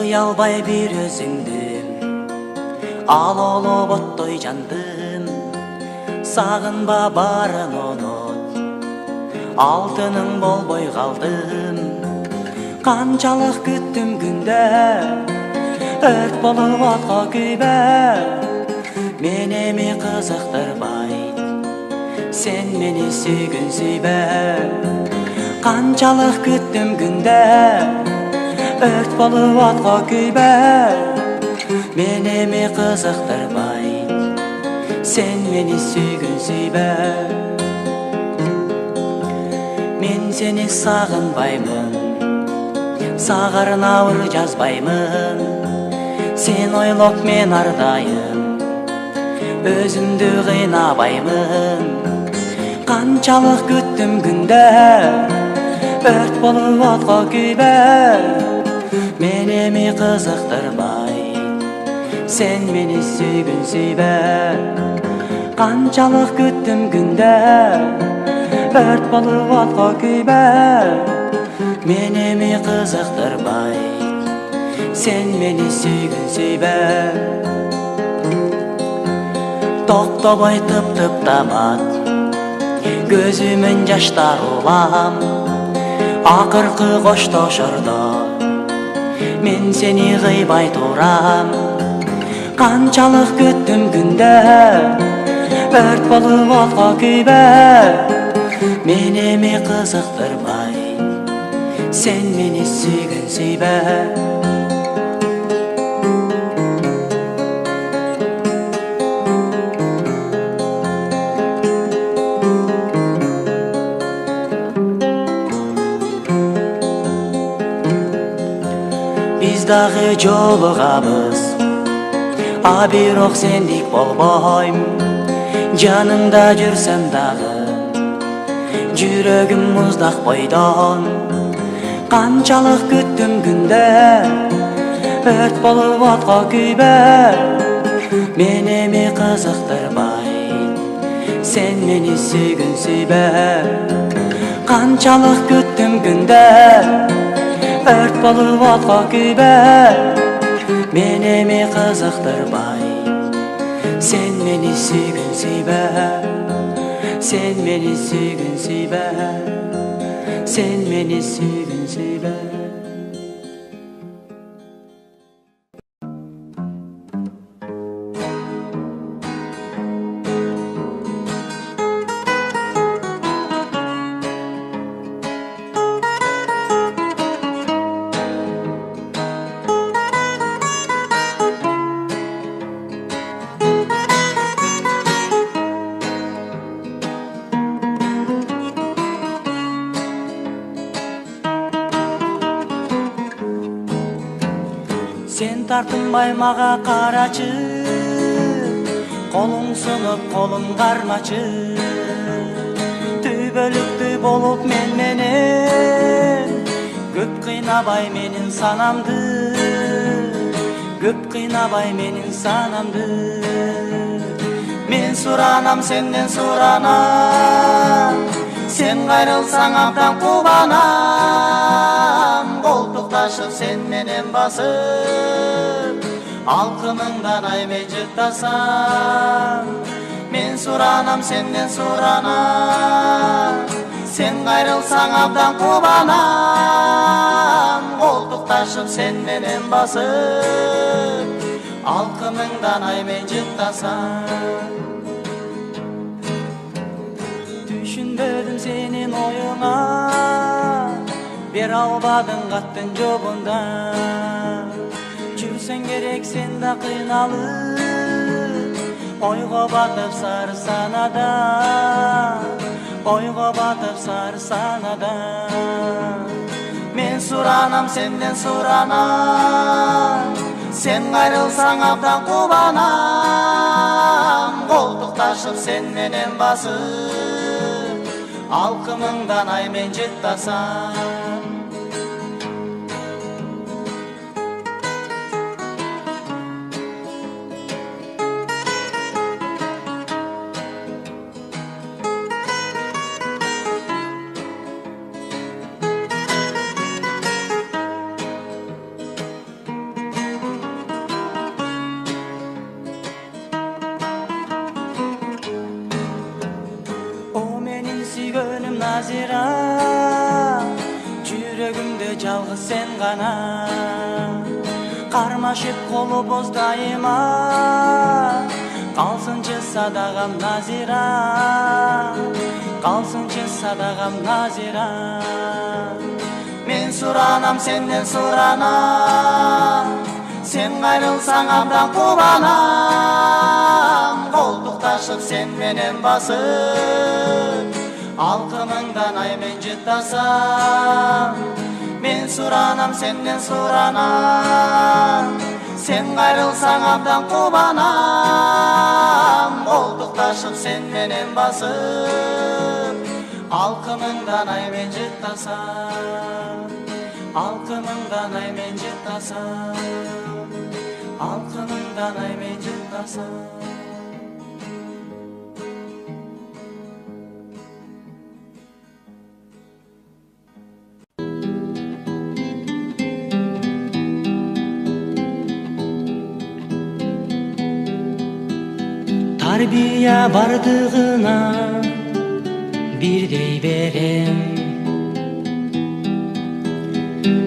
Сыйлай албай бир өзүңдү, алолуп оттой жандым. Сагынба барын унут, алтыным болбой калдым. Канчалык күттүм күндө, өрт болуп атка күйбө. Мен эми кызыктырбай, сен мени сүйгүн сүйбө. Канчалык күттүм күндө, өрт болуп атка күйбө. Мен эми кызыктырбай, сен мени сүйгүн сүйбө. Мен сени сагынбаймын, сагарнабыр жазбаймын. Сен ойлоп мен ардайым, өзүмдү кыйнабаймын. Канчалык күттүм күндө, өрт болуп атка күйбө. Мен эми кызыктырбай, сен мени сүйгүн сүйбө. Канчалык күттүм күндө, өрт болуп атка күйбө. Мен эми кызыктырбай, сен мени сүйгүн сүйбө. Токтобой тып-тып тамат, көзүмөн жаштар улам. Акыркы коштошордо мен сени кыйбай турам. Канчалык күттүм күндө, өрт болуп атка күйбө. Мен эми кызыктырбай, сен мени сүйгүн сүйбө. Биз дагы жолугабыз, а бирок сендик болбойм. Жаныңда жүрсөм дагы, жүрөгүм муздак бойдон. Канчалык күттүм күндө, өрт болуп атка күйбө. Мен эми кызыктырбай, сен мени сүйгүн сүйбө. Канчалык күттүм күндө, өрт болуп атка күйбө. Мен эми кызыктырбай, сен мени сүйгүн сүйбө. Сен мени сүйгүн сүйбө. Сен мени сүйгүн сүйбө. Сен тартынбай мага карачы, колуң сынып, колуң кармачы. Түбөлүктүү болуп мен менен, көп кыйнабай менин санамды. Көп кыйнабай менин санамды. Мен суранам, сенден суранам. Сен кайрылсаң абдан кубанам. Колтукташып сен менен басып, алкымыңдан айбей жыктасам. Мен суранам, сенден суранам. Сен кайрылсаң абдан кубанам. Колтукташып сен менен басып, алкымыңдан айбей жыктасам. Түшүнбөдүм сенин оюңа, бер албадың каттын жобунда. Жүрсөң керек сен да кыйналып, ойго батып сары санада. Ойго батып сары санада. Мен суранам, сенден суранам. Сен кайрылсаң абдан кубанам. Колтукташып сен менен басып, алкымыңдан ай мен жыктасам. nazira, жүрөгүмдө жалгыз sen гана. Кармашып колубуз дайыма, калсынчы садагам назира, калсынчы садагам назира. Мен суранам сенден суранам, sen ayrılsan abdan kубанам. Колдукташып sen менен басып, алкымыңдан аймен жыттасам. Men суранам senden суранам, sen ayrılsan abdan kубанам. Колдукташып sen менен басып, алкымыңдан аймен жыттасам. Алкымыңдан аймен жыттасам, алкымыңдан аймен жыттасам. Тарбия бардыгына бирдей берем,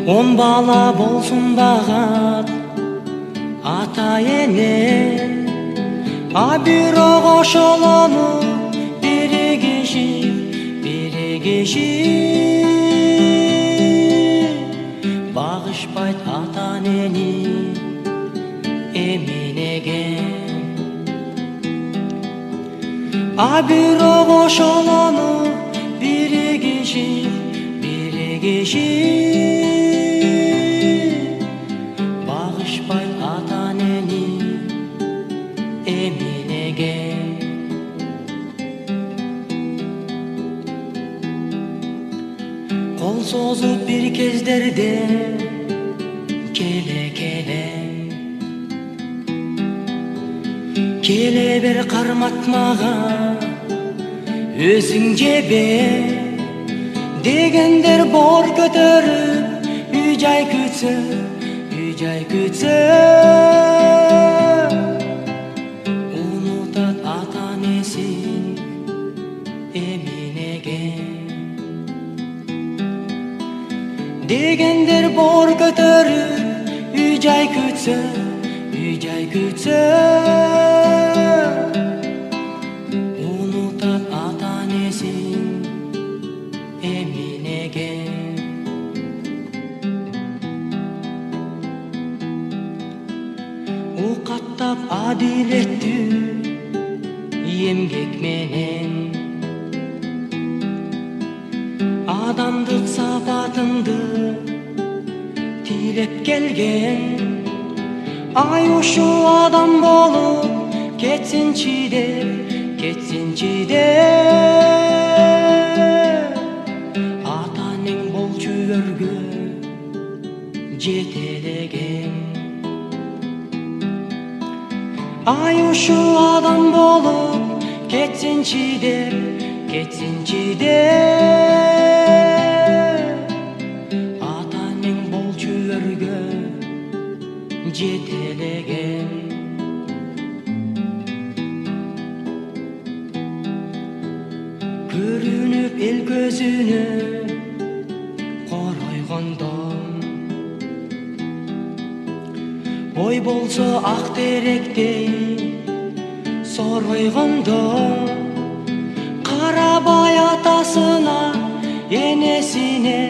10 бала болсун багат ата эне, а бирок ошолону биригиши багышпайт ата энени эминеген. А бирок ошолону биригиши багышпайт ата энени эминеген. Кол созуп бир кездерде келе бер карматмага, өзүң жебе дегендер бор көтөрүп, үй жай күтсө унутат ата энесин эминеген. Дегендер бор көтөрүп, үй жай күтсө унутат ата энесин эминеген. Укаттап адилеттүү эмгек менен адамдык сапатыңды тилеп келген. Ай ушул адам болуп кетсинчи деп ата энең болчу өргө жетелеген. Ай ушул адам болуп кетсинчи деп ата энең болчу өргө жетелеген. Көрүнүп эл көзүнө коройгондо, ой болсо ак теректей соройгондо, карабай атасына энесине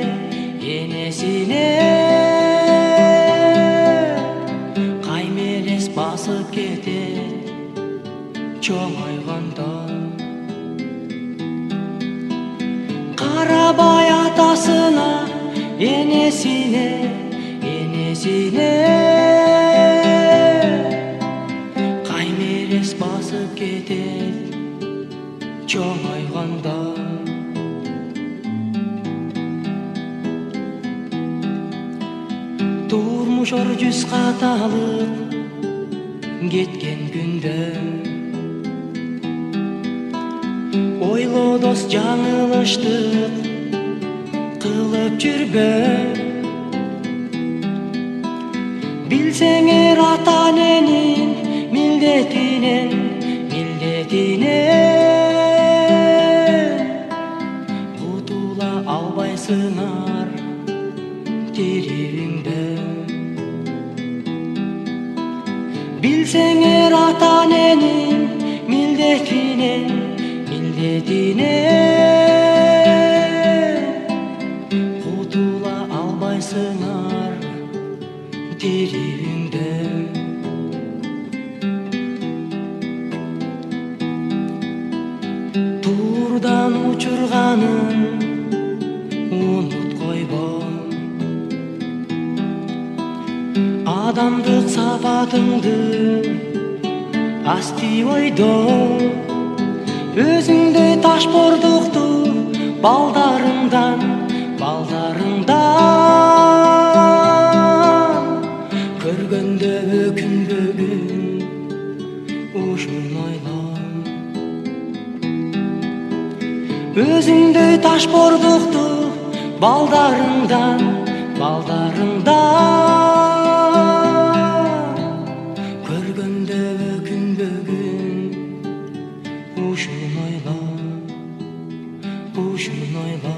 каймелес басып кетет чоңойгондо. Карабай атасына энесине каймелес басып кетет чоңойгондо. Турмуш ор жүз каталып кеткен күндө, ойло дос жаңылыштык кылып жүрбө. Билсеңер ата эненин милдетинен кутула албайсыңар тиригиңде. Билсеңер ата эненин милдетине кутула албайсыңар тиригиңде. Турдан учурганын унут койбо, адамдык сапатыңды асти ойдо. Өзүңдөй ташбордукту балдарыңдан көргөндө өкүнбөгүн ушун ойла. Өзүңдөй ташбордукту балдарыңдан көргөндө өкүнбөгүн ушун ойла, ушун ойла.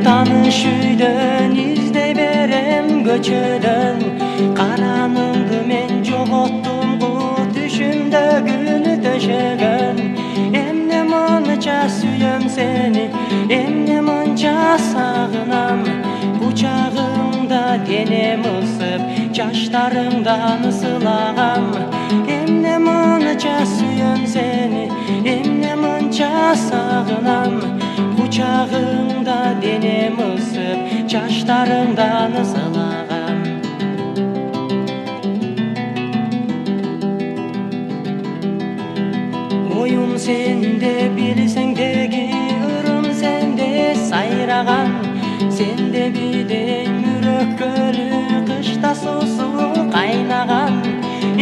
Таныш үйдөн издей берем көчөдөн. Караныңды мен жоготтум түшүмдө күнү төшөгөн. Эмне мынча сүйөм сени, эмне мынча сагынам. Кучагыңда денем ысып, жаштарыңдан ысылагам. Эмне мынча сүйөм сени, эмне мынча сагынам. Кучагыңда денем ысып, жаштарыңдан ысылагам. Оюн сенде, билсеңдеги ырым сенде сайраган. Сенде билем үрөк көлү кышта суусу кайнаган.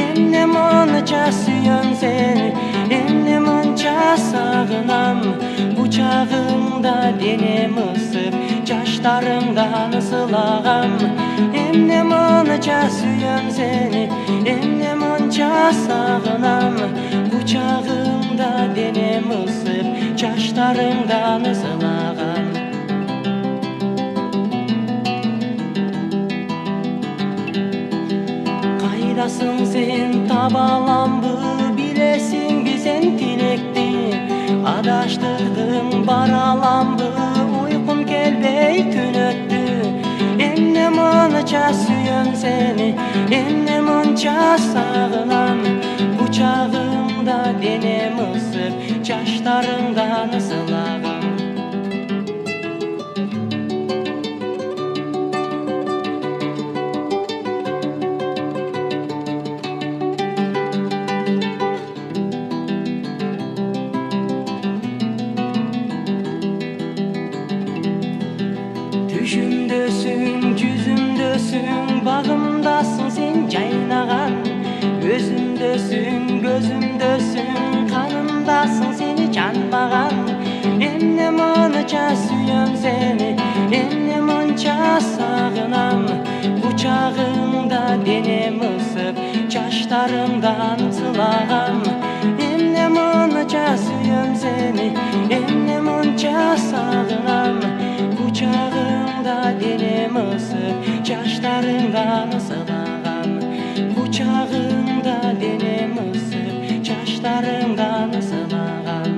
Эмне мынча сүйөм сени, эмне мынча сагынам. Кучагыңда денем ысып, жаштарыңдан ысылагам. Эмне мынча сүйөм сени, эмне мынча сагынам. Кучагыңда денем ысып, жаштарыңдан ысылагам. Кайдасың сен, таба аламбы, билесиңби сен тилекти. Адаштырдың бара аламбы, уйкум келбей түн өттү. Эмне мынча сүйөм сени, эмне мынча сагынам. Кучагыңда денем ысып, жаштарыңдан ысылагам. Түшүмдөсүң, жүзүмдөсүң, багымдасың сен жайнаган. Өзүмдөсүң, көзүмдөсүң, канымдасың сени жанбаган. Эмне мынча сүйөм сени, эмне мынча сагынам. Кучагыңда денем ысып, жаштарыңдан ысылагам. Эмне мынча сүйөм сени, эмне мынча сагынам. Кучагыңда денем ысып, жаштарыңдан ысылагам. Кучагыңда денем ысып, жаштарыңдан ысылагам.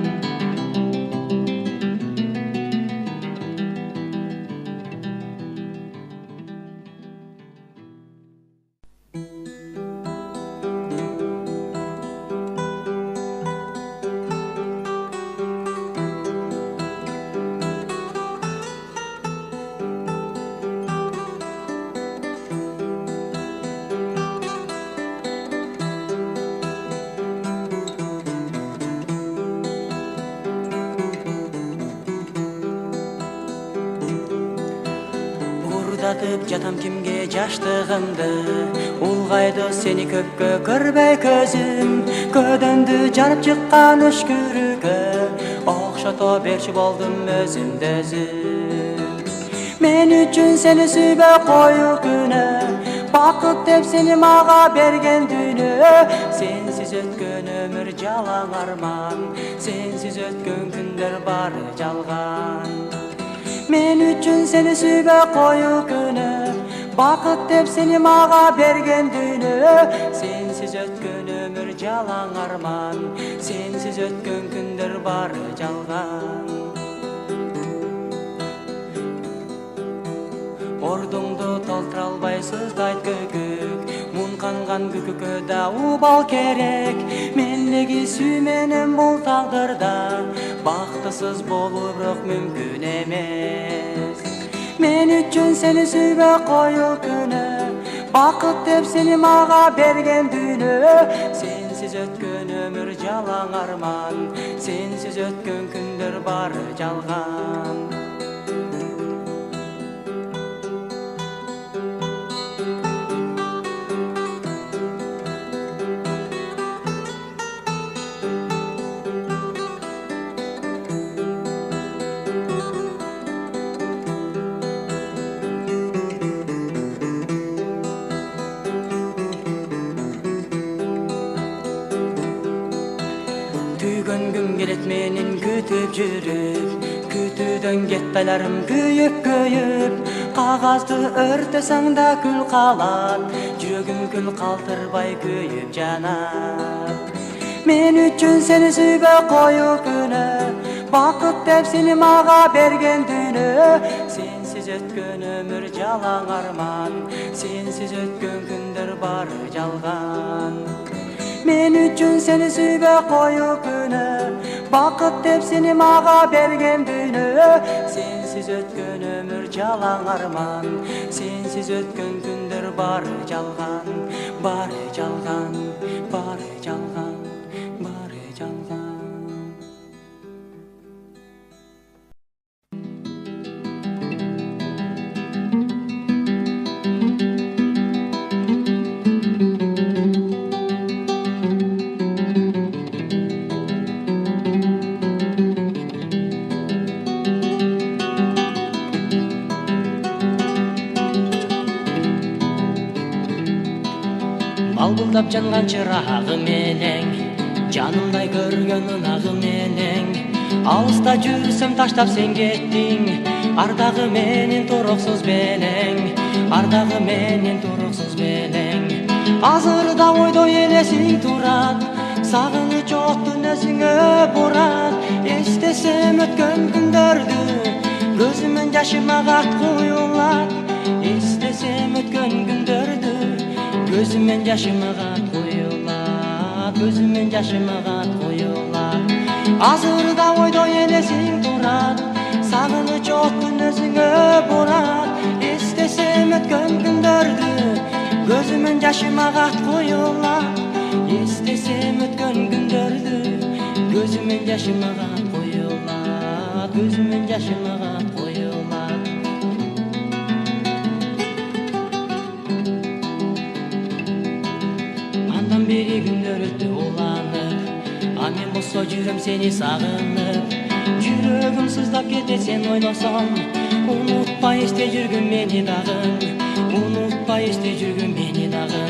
Ырдаtıp жатам kimge жаштыгымды, улгайды seni көпкө көрбөй көзүм, көдөндү жарып чыккан өшкүрүккө окшото берчи болдум өзүмдү өзүм. Мен үчүн сени сүйбөй коюу күнөө, бакыт деп сени мага берген дүйнө. Сенсиз өткөн өмүр жалаң арман, сенсиз өткөн күндөр бары жалган. Мен үчүн сени сүйбөй коюу күнөө, бакыт деп сени мага берген дүйнө. Сенсиз өткөн өмүр жалаң арман, сенсиз өткөн күндөр бары жалган. Ордуңду толтура албайсыз дайт көкөк, мунканган көкөккө да убал керек. Мен неги сүйменем бул тагдырда, бактысыз болуу бирок мүмкүн эмес. Мен үчүн сени сүйбөй коюу күнөө, бакыт деп сени мага берген дүйнө. Сенсиз өткөн өмүр жалаң арман, сенсиз өткөн күндөр бары жалган. Tüygöngüm gelet menin kütüp жүрүп, kütүүдөн кетти айларым күйүп, кагазды өртөсөң да күл калат, жүрөгүм күл калтырбай күйүп жанат. Мен үчүн сени сүйбөй коюу күнөө, бакыт деп сени мага берген дүйнө. Сенсиз өткөн өмүр жалаң арман, сенсиз өткөн күндөр бары жалган. Мен үчүн сени сүйбөй коюу күнөө, бакыт деп сени мага берген дүйнө. Сенсиз өткөн өмүр жалаң арман, сенсиз өткөн күндөр бары жалган, бары жалган, бары жалган, бары жалган. Балбылдап жанган чырагы менен, жанымдай көргөн ынагы менен, алыста жүрсөм таштап сен кеттиң, ардагы менен туруксуз белең, ардагы менен туруксуз белең. Азырда ойдо элесиң турат, сагыныч оттун өзүңө бурат. Эстесем өткөн күндөрдү, көзүмөн жашым агат куюлат. Эстесем өткөн күндөрдү, көзүмөн жашым агат куюлат, көзүмөн жашым агат куюлат. Азырда ойдо элесиң турат, сагыныч оттун өзүңө бурат. Эстесем өткөн күндөрдү, көзүмөн жашым агат куюлат. Эстесем өткөн күндөрдү, көзүмөн жашым агат куюлат, көзүмөн жашым агат куюлат. Андан бери күндөр өттү уланып, а мен болсо жүрөм сени сагынып. Жүрөгүм сыздап кетет сен ойлосом, унутпай эсте жүргүн мени дагы, унутпай эсте жүргүн мени дагы.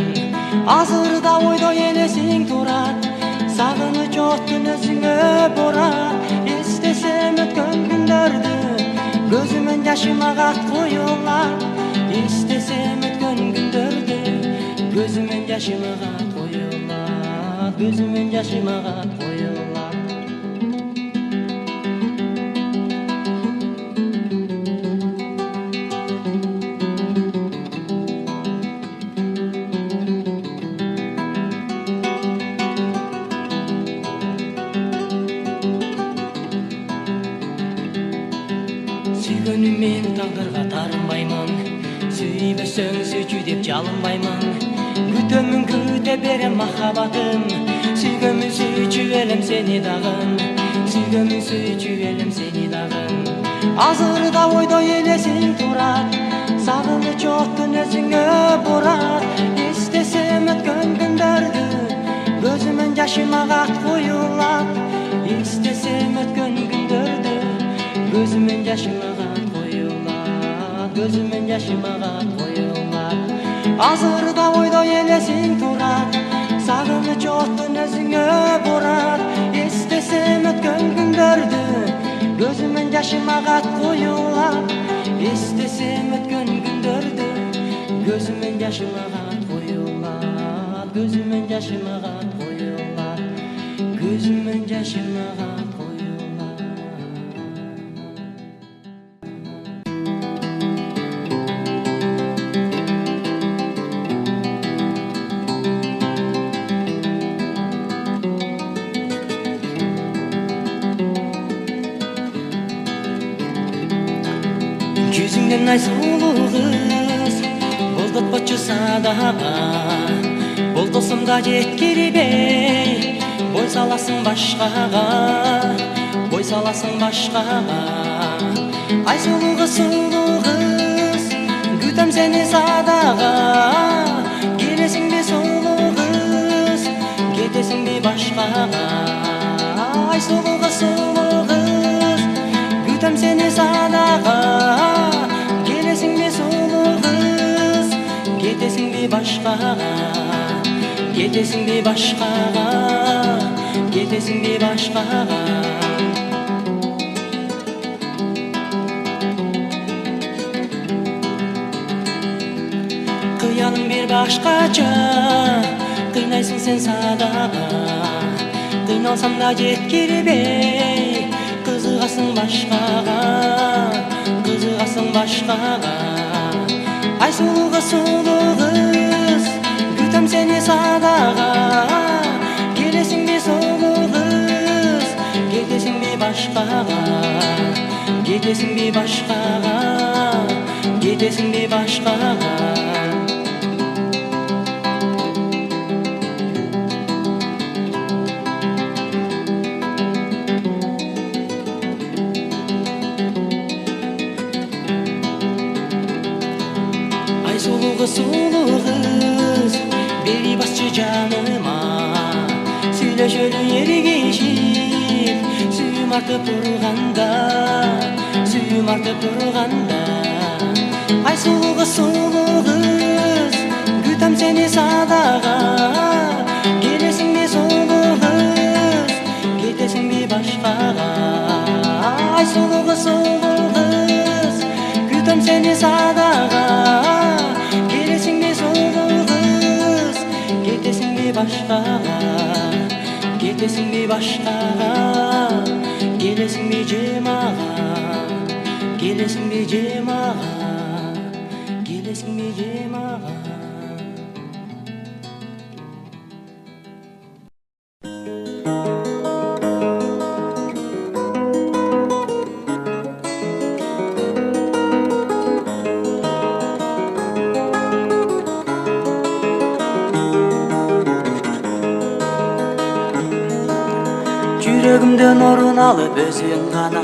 Азырда ойдо элесиң турат, сагыныч оттун өзүңө бурат. Эстесем өткөн күндөрдү, көзүмөн жашым агат куюлат. Эстесем өткөн күндөрдү, көзүмөн жашым агат куюлат, көзүмөн жашым агат куюлат. Сүйгөнүм мен тагдырга тарынбаймын, сүйбөсөң сүйчү деп жалынбаймын. Күтөмүн күтө берем махабатым, сүйгөнмүн сүйчү элем сени дагы, сүйгөнмүн сүйчү элем сени дагы. Азырда ойдо элесиң турат, сагынып жашымага коюлган. Азырда ойдо элесиң турат, сагыныч оттун өзүңө бурат. Эстесем өткөн күндөрдү, көзүмөн жашым агат коюлган. Эстесем өткөн күндөрдү, көзүмөн жашым агат коюлган. Көзүмөн жашым агат коюлган. Көзүмөн жашым агат коюлган. Жүзүңдөн ай сулуу кыз, болдотпочу садага. Болдосум да жеткирбей, бой саласың башкага, бой саласың башкага. Ай сулуу кыз, күтөм сени садага. Келесиңби сулуу кыз, кетесиңби башкага. Ай сулуу кыз, күтөм сени садага. Келесиңби сулуу кыз, кетесиңби башкага. Кетесиңби башкага, кетесиңби башкага. Кыялың бир башкача, кыйнайсың сен садага. Кыйналсам да жеткирбей, кызыгасың башкага, кызыгасың башкага. Ай сулуу кыз, күтөм сени садага. Келесиңби сулуу кыз, кетесиңби башкага. Кетесиңби башкага, кетесиңби башкага. Сулуу кыз, бери басчы жаныма. Сүйлөшөлү эригишип, сүйүм артып турганда, сүйүм артып турганда. Ай сулуу кыз, күтөм сени садага. Келесиңби сулуу кыз, кетесиңби башкага. Ай сулуу кыз, күтөм сени садага. Кетесиңби башкага, кетесиңби башкага. Келесиңби жемага, келесиңби жемага, келесиңби жемага. Жүрөгүмдөн орун алып өзүң гана,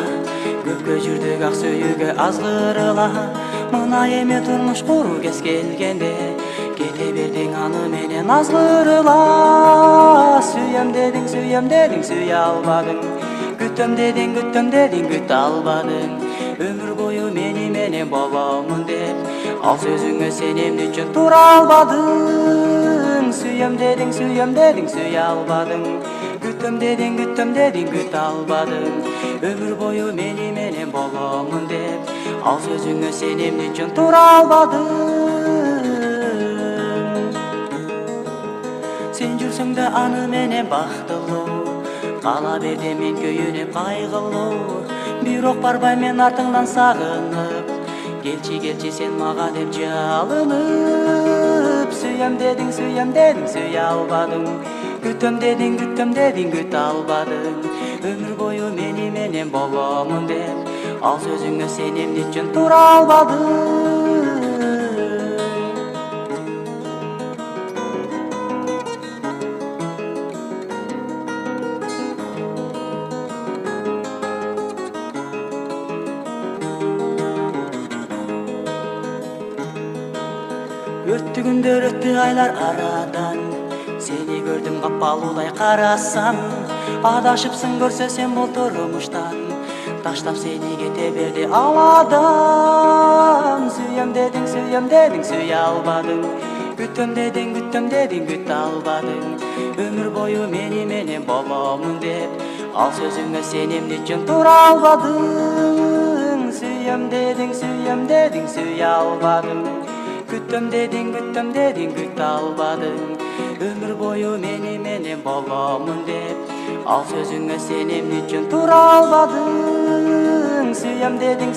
көпкө жүрдүк ак сүйүүгө азгырыла. Мына эми турмуш куруу кез келгенде, кете бердиң аны менен азгырыла. Сүйөм дедиң, сүйө албадың. Күтөм дедиң, күтө албадың. Өмүр бою мени менен боломун деп, ал сөзүңө сенемди үчүн тура албадың. Сүйөм дедиң, сүйө албадың. Күтөм дедиң, күтө албадың. Өмүр бою мени менен боломун деп, ал сөзүңө сенемди үчүн тура албадың. Сен жүрсөң да аны менен бактылуу, кала берди мен күйүнүп кайгылуу. Бирок барбай мен артыңдан сагынып, келчи сен мага деп жалынып. Сүйөм дедиң, сүйө албадың. Күтөм дедиң, күтө албадың. Өмүр бою мени менен боломун деп, ал сөзүңө сенемди үчүн тура албадың. Өттү күндөр, өттү айлар арадан, сени көрдүм капалуудай карасам. Адашыпсың көрсө сен бул турмуштан, таштап сени кете берди аладан. Сүйем дедиң, сүйө албадың. Күтөм дедиң, күтө албадың. Өмүр бою мени менен боломун деп, ал сөзүңө сенемди үчүн тура албадың. Сүйем дедиң, сүйө албадың. Күтөм дедиң, күтө албадың. Өмүр бою мени менен боломун деп, ал сөзүңө сенемди үчүн тура албадың. Сүйем дедиң,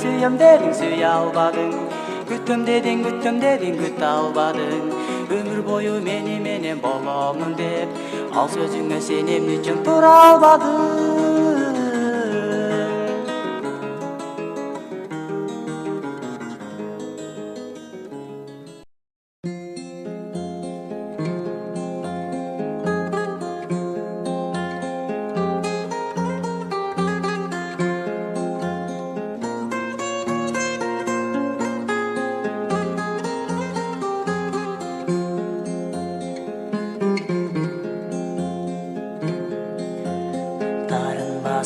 сүйө албадың. Күтөм дедиң, күтө албадың. Өмүр бою мени менен боломун деп, ал сөзүңө сенемди үчүн тура албадың.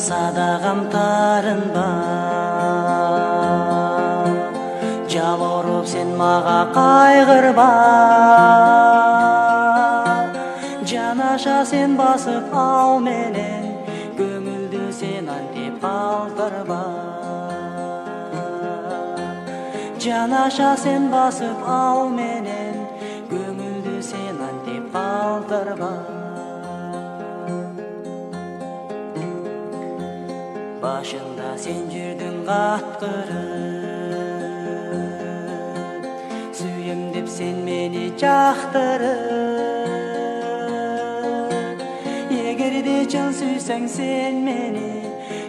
Садагам тарынба, жалоруп сен мага кайгырба. Жанаша сен басып ал менен, көңүлдү сен антип калтырба. Жанаша сен басып ал менен, көңүлдү сен антип калтырба. Başında sen жүрдүң каткырып, сүйем деп сен мени жактырып. Эгерде чын сүйсең сен мени,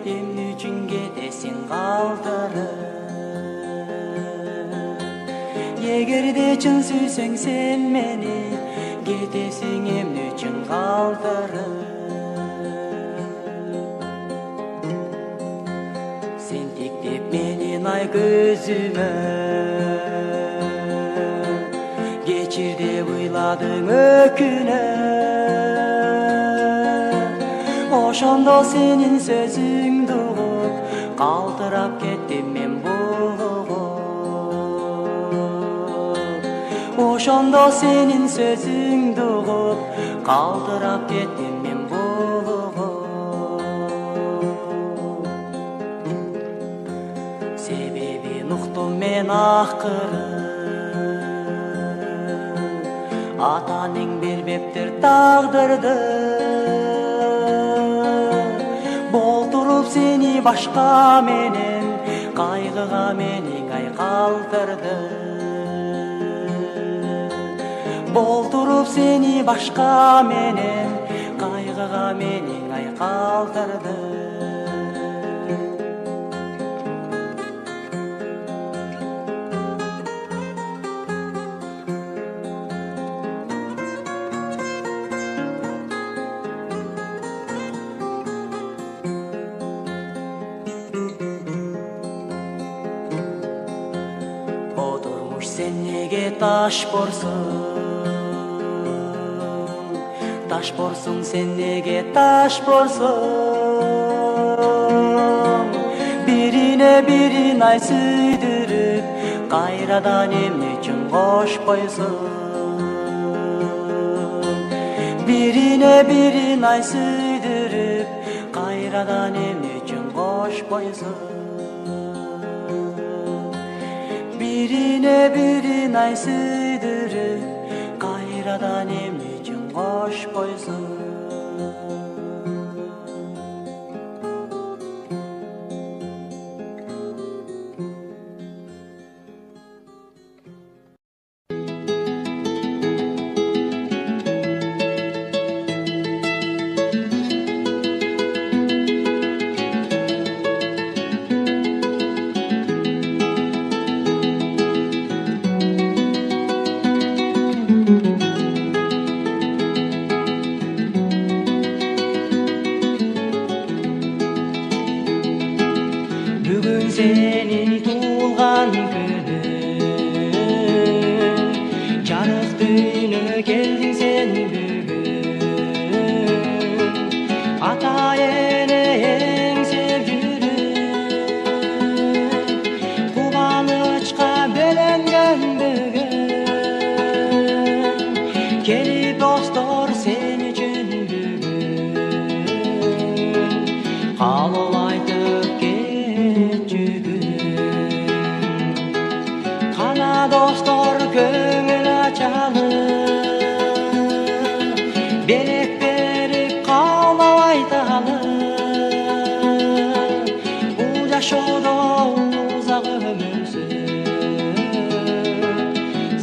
эмне үчүн кетесиң калтырып. Эгерде чын сүйсең сен мени, кетесиң эмне үчүн калтырып. Менин ай көзүмө кечир деп ыйладың өкүнөп. Ошондо сенин сөзүңдү угуп, калтырап кеттим мен булугуп. Ошондо сенин сөзүңдү угуп, калтырап кеттим мен булугуп. Мен акыры атаның бербептир тагдырды. Болтуруп сени башка менен, кайгыга мени калтырды. Болтуруп сени башка менен, кайгыга мени калтырды. Sen nege taş borsun, sen nege taş borsun. Birine birin ay süydürüp, kayradan emne üçün koş koysun. Birine birin ay süydürüp, kayradan emne üçün koş koysun. Birine birin ay süydürüp, kayradan emne üçün koş koysun.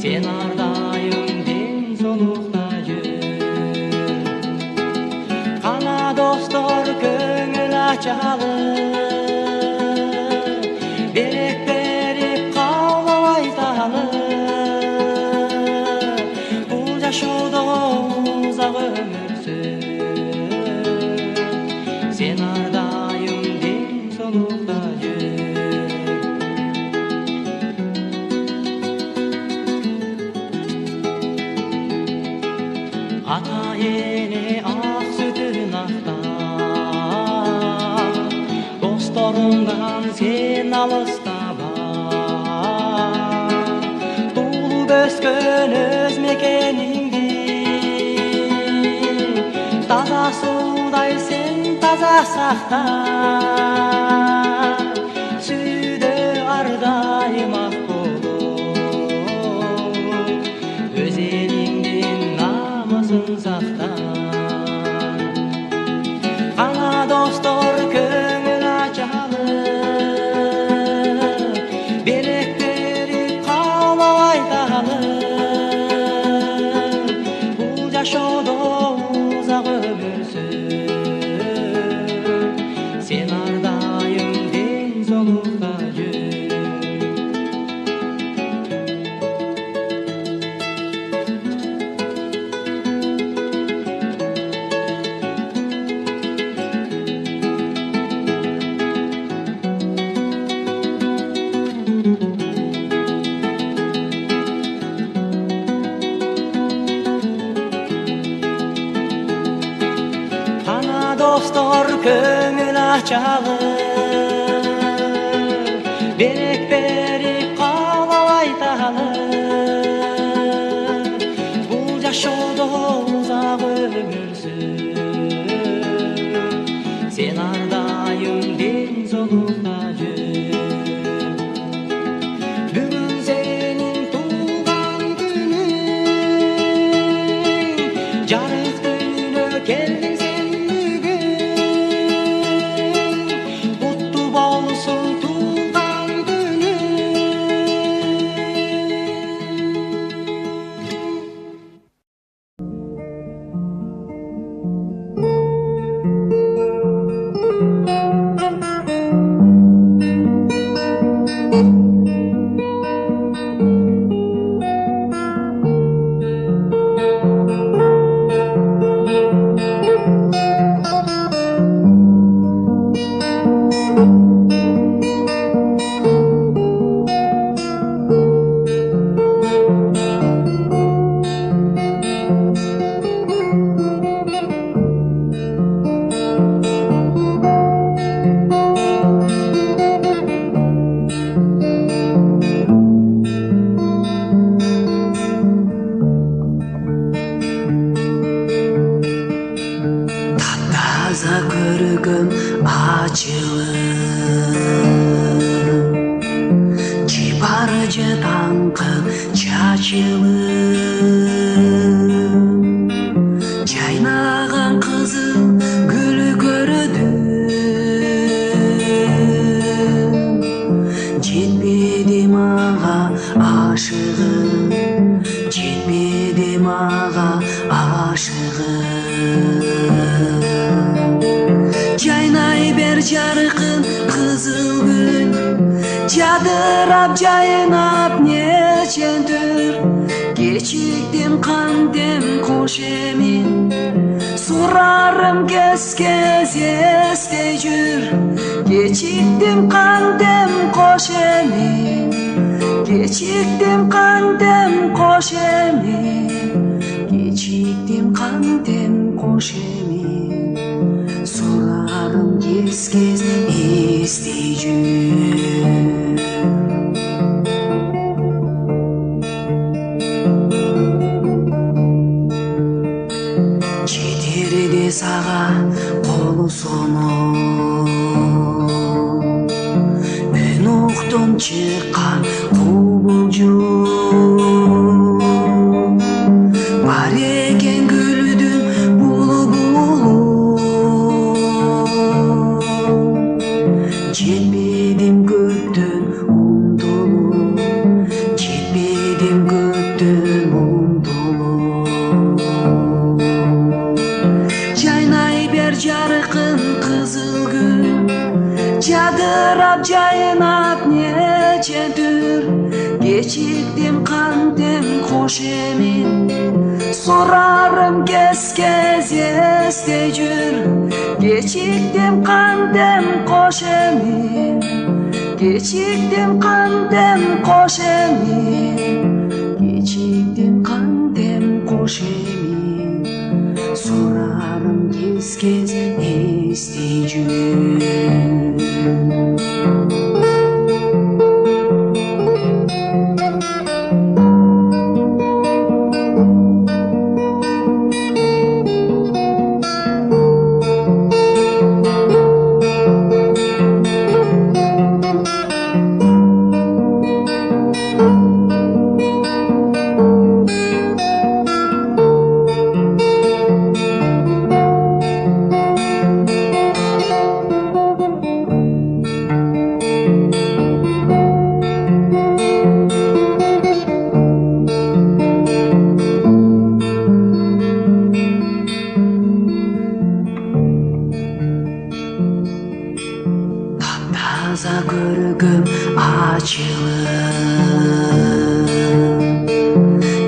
Sen ardayım den solukta jür. Kana dostor köngül açalı, berek berip kavlap aytalı. Bul jaşoodо uzak ömür sür. Sen ardayım den solukta jür. Ata ene ak sütün akta, dostorundan sen alısta бар. Tuğulup öskön öz mekeningdi, taza suday sen taza sakta. Süde ardayım ak bolup, öz elingden namusun sakta. Ana dostor köngül açalı, berek berip kavlap aytalı. Bul jaşoodо uzak ömür sür. Sen ardayım den solukta jür. Ana dostor köngül açalı, berek berip kavlap aytalı. Bul jaşoodо uzak ömür sür. Sen ardayım den solukta jür. Бүгүн сенин туулган күнүң, жарык дүйнө келдиң sen бүгүн. Куттуу болсун туулган күнүң. Taza көргөм ачылып, жибар же таңкы чачылып, жайнаган кызыл гүл көрдүм. Жетпеди мага ашыгым, жетпеди мага ашыгым. Жайнай бер жаркын кызыл гүл, жадырап жайнап нечентүр. Кечиктим кантем кош эмин, сурарым кез кез эстей жүр. Кечиктим кантем кош эмин, кечиктим кантем кош эмин, кечиктим кантем кош эмин. Сурарым кез кез эстей жүр. Жетерде сага колу сонуп, мен уктум чыккан кубулжу. Бар экен гүлдүн булу-булу, жетпедим көптөн умтулуп, жетпедим күттім ұмтылып. Жайнай бер жарқын қызыл гүл, жадырап жайнап нече түр. Кечиктим кантем кош эми, сурарым кез-кез эстей жүр. Кечиктим кантем кош эми, кечиктим кантем кош эми, кечиктим кантем кош эми, сурарым кез-кез эстей жүр. Таза көргім ачылып,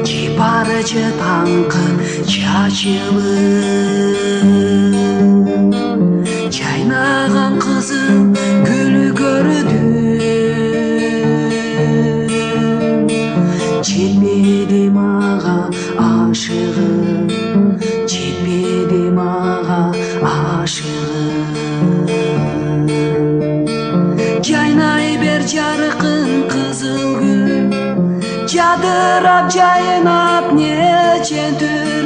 жипарычы таңқын чачылып, жайнаған қызыл гүл көрдім. Жетпедім аға ашығым, жетпедім аға ашығым. Жайнай бер жарқын қызыл гүл, жадырап жайнап нече түр.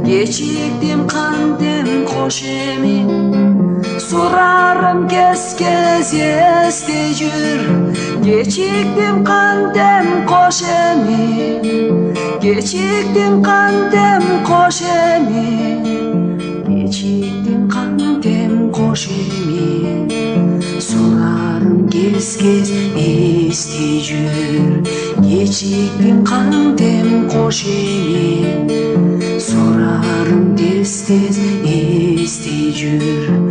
Кечиктим кантем кош эми, сурарым кез-кез эстей жүр. Кечиктим кантем кош эми, кечиктим кантем кош эми, кечиктим кантем кош эми, сурарым кез-кез эстей жүр. Кечиктим кантем кош эми, сурарым тез-тез эстей жүр.